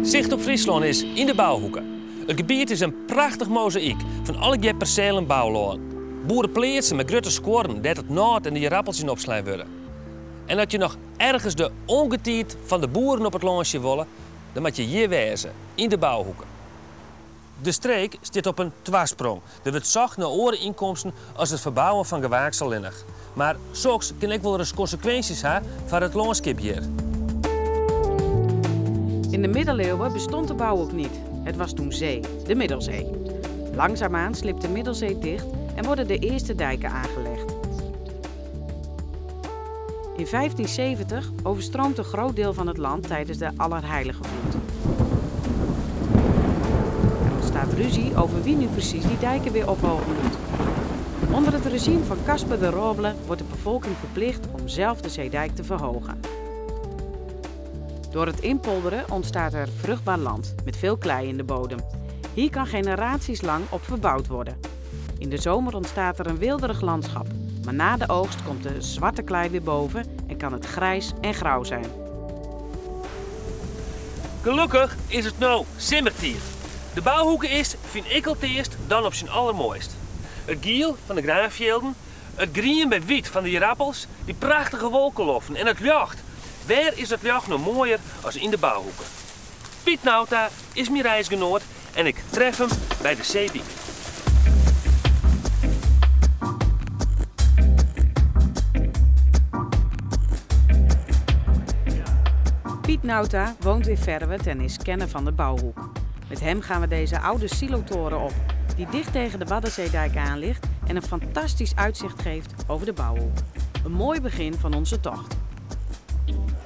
Zicht op Friesland is in de Bouwhoeken. Het gebied is een prachtig mozaïek van alle percelen bouwloon. Boeren pleersen met grote scoren dat het noord en de rappeltjes opslaan worden. En dat je nog ergens de ongetierd van de boeren op het loonsje willen, dan moet je hier wezen, in de Bouwhoeken. De streek staat op een dwarsprong. Er wordt zacht naar oreninkomsten als het verbouwen van gewaaksel innig. Maar soms kan ik wel eens consequenties hebben voor het loonskip hier. In de middeleeuwen bestond de Bouwhoek niet. Het was toen zee, de Middelzee. Langzaamaan slipt de Middelzee dicht en worden de eerste dijken aangelegd. In 1570 overstroomt een groot deel van het land tijdens de Allerheiligenvloed. Er ontstaat ruzie over wie nu precies die dijken weer ophogen moet. Onder het regime van Caspar de Roble wordt de bevolking verplicht om zelf de zeedijk te verhogen. Door het inpolderen ontstaat er vruchtbaar land met veel klei in de bodem. Hier kan generaties lang op verbouwd worden. In de zomer ontstaat er een weelderig landschap. Maar na de oogst komt de zwarte klei weer boven en kan het grijs en grauw zijn. Gelukkig is het nou simmertier. De Bouwhoeken is, vind ik al het eerst, dan op zijn allermooist. Het giel van de graafvelden, het grien met wit van de rappels, die prachtige wolkenloffen en het jacht. Waar is het jacht nog mooier als in de Bouwhoeken? Piet Nauta is mijn reisgenoot en ik tref hem bij de zeediek. Piet Nauta woont in Verwet en is kenner van de Bouwhoek. Met hem gaan we deze oude silotoren op, die dicht tegen de Waddenzeedijk aan ligt en een fantastisch uitzicht geeft over de Bouwhoek. Een mooi begin van onze tocht.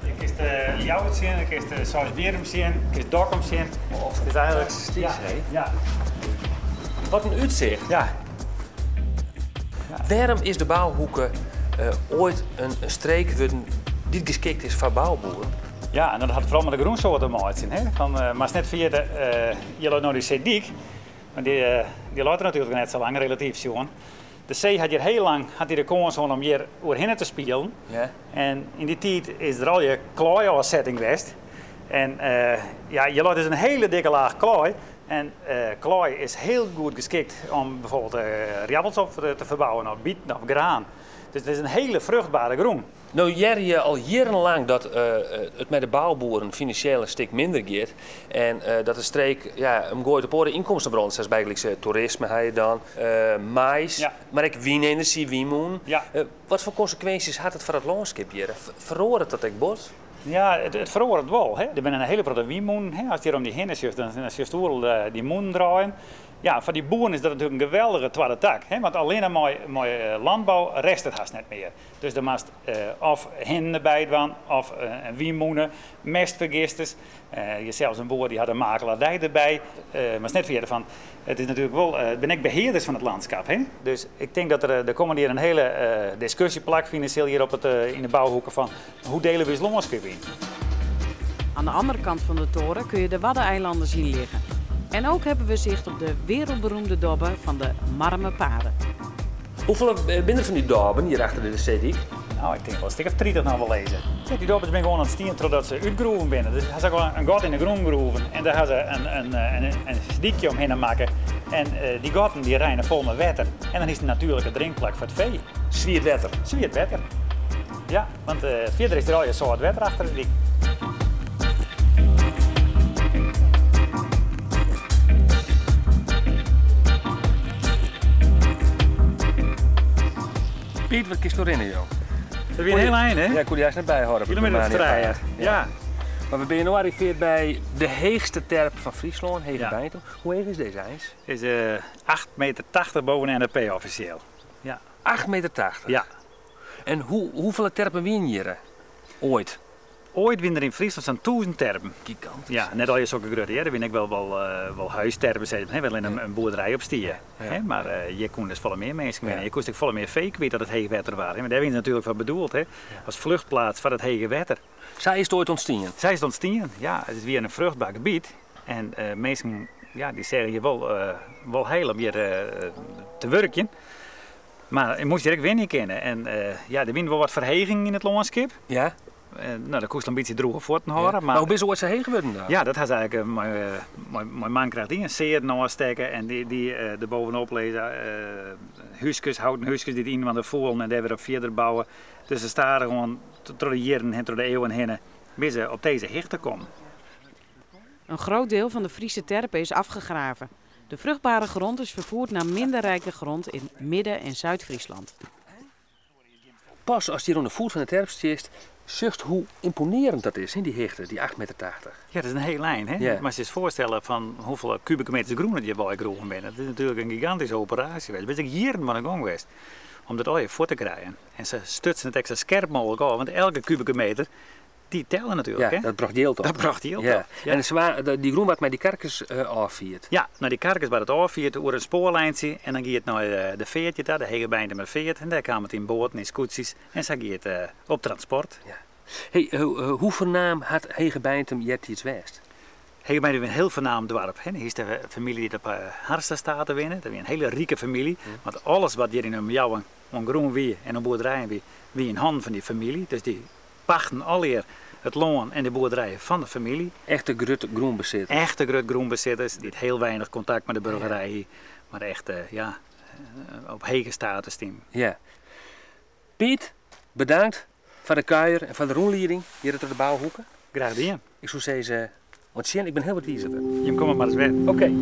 Ik is de Jouwert zien, ik is de Sausberum zien, ik is Dokkum zien. Het is eigenlijk Fantastisch, hè? Ja. Wat een uitzicht. Ja. Waarom is de Bouwhoeken ooit een streek worden die geschikt is voor bouwboeren? Ja, en dat had vooral met de groensoorten maken. Maar het is net via je loopt nou die zeediek, maar die loopt er natuurlijk net zo lang, relatief zo'n. De zee had hier heel lang de kans om hier overheen te spelen. Ja. En in die tijd is er al je klei als setting geweest. En ja, je loopt dus een hele dikke laag klei. En klei is heel goed geschikt om bijvoorbeeld rabbels op te verbouwen, of bieten of graan. Dus het is een hele vruchtbare groen. Nou, je al jarenlang dat het met de bouwboeren financieel een stuk minder gaat. En dat de streek hem gooit op andere inkomstenbronnen. Zoals bijvoorbeeld toerisme heb je dan, mais, Ja. maar ook wienenergie, wiemoen. Ja. Wat voor consequenties had het voor het landschap hier? Verroort dat ik bos? Ja, het verhoort wel. Hè. Er zijn een hele grote wiemoen. Als je hier om die heen zit, dan zie je die moen draaien. Ja, voor die boeren is dat natuurlijk een geweldige tweede tak. Hè? Want alleen maar landbouw rest het haast net meer. Dus er moest of hen erbij van, of een wiemoenen, mestvergisters. Je zelfs een boer die had een makelaardij erbij. Maar is net verder van, het is natuurlijk wel, ben ik beheerders van het landschap. Hè? Dus ik denk dat er komen hier een hele discussieplak financieel hier op in de Bouwhoeken van hoe delen we het landschap in. Aan de andere kant van de toren kun je de Waddeneilanden zien liggen. En ook hebben we zicht op de wereldberoemde dobben van de Marmerpaden. Hoeveel binnen van die dorpen hier achter de zeediek? Nou, ik denk wel een stuk of 30 nog wel lezen. Ja, die dorpen zijn gewoon aan het stien totdat ze uitgroeven binnen. Dus ze gewoon een gat in de grond groeven en daar gaan ze een stiekje omheen maken. En die gaten die rijden vol met water. En dan is het een natuurlijke drinkplek voor het vee. Zwiert wetter. Zwiert water. Ja, want verder is er al je soort water achter de dik. Piet, wat kiest erin, joh? Dat is weer een heel eind, hè? Ja, ik kon je juist net bijhouden. Kilometer of 3. Ja. Maar we zijn nu arriveerd bij de heegste terp van Friesland, Hege Ja. Beitel. Hoe heeg is deze ijs? Het is 8,80 meter boven de NRP officieel. Ja. 8,80 meter. Ja. En hoeveel terpen wien hier ooit? Ooit winnen er in Friesland zo'n 1000 terpen. Gigantisch. Ja, net al je zulke grote, daar ben ik wel huisterpen zetten, wel in een boerderij op stier. Ja. Maar je kon dus veel meer mensen winnen. Ja. Je kon dus veel meer fake weten dat het hege water was. Maar daar ben je natuurlijk van bedoeld, hè? Als vluchtplaats van het hege water. Zij is het ooit ontstaan. Zij is ontstaan, ja, het is weer een vruchtbaar gebied. En mensen ja, die zeggen je wel heel om hier te werken. Maar je moest je ook weer niet kennen. En ja, er wint wel wat verheging in het landschap. Ja? Nou, dat kost een beetje droge voeten houden. Ja. Maar hoe ben je ooit zo heen geworden dan? Ja, dat had eigenlijk mijn man krijgt die een zeer aansteken en die er bovenop lezen huisjes, houten huisjes die iemand er voelen en daar weer op verder bouwen. Dus ze staan gewoon door de jaren en door de eeuwen heen bis ze op deze hichte komen. Een groot deel van de Friese terpen is afgegraven. De vruchtbare grond is vervoerd naar minder rijke grond in Midden- en Zuid-Friesland. Pas als je rond de voet van de terp zit, zucht hoe imponerend dat is, die hichte, die 8,80 meter. Ja, dat is een hele lijn. Hè? Ja. Maar als je je voorstellen van hoeveel kubieke meters groen die je bij groeien bent. Dat is natuurlijk een gigantische operatie geweest. Het is jaren van de gang geweest om dat al je voor te krijgen. En ze stutsen het extra scherp mogelijk af, want elke kubieke meter die tellen natuurlijk. Ja, hè? dat bracht deel toch? Dat bracht heel ja. veel. Ja. En zwaar, die groen wat met die karkers afviert. Ja, nou die karkers bij het afviert over een spoorlijntje en dan gaat het naar de veertje daar, de Hegebijnde met veert. En daar kwam het in boord, in scootjes en zo gaat het op transport. Ja. Hey, hoe voornaam had Hegebijntem Jetties West? Hegebijnde is een heel voornaam dorp. Hier is de familie die op Harsten staat te winnen. Dat is een hele rieke familie. Want alles wat hier in jou een groen wie en een boerderij wie in handen van die familie. Dus die pachten alweer het loon en de boerderijen van de familie. Echte grote groenbezitters. Echte grote groenbezitters. Die heel weinig contact met de burgerij hier. Maar echt op hege status team. Ja. Piet, bedankt voor de kuier en voor de rondleiding hier door de bouwhoeken. Graag gedaan. Ik zou zeggen, want Sjen, ik ben heel wat wiezer. Je komt maar eens weg. Oké.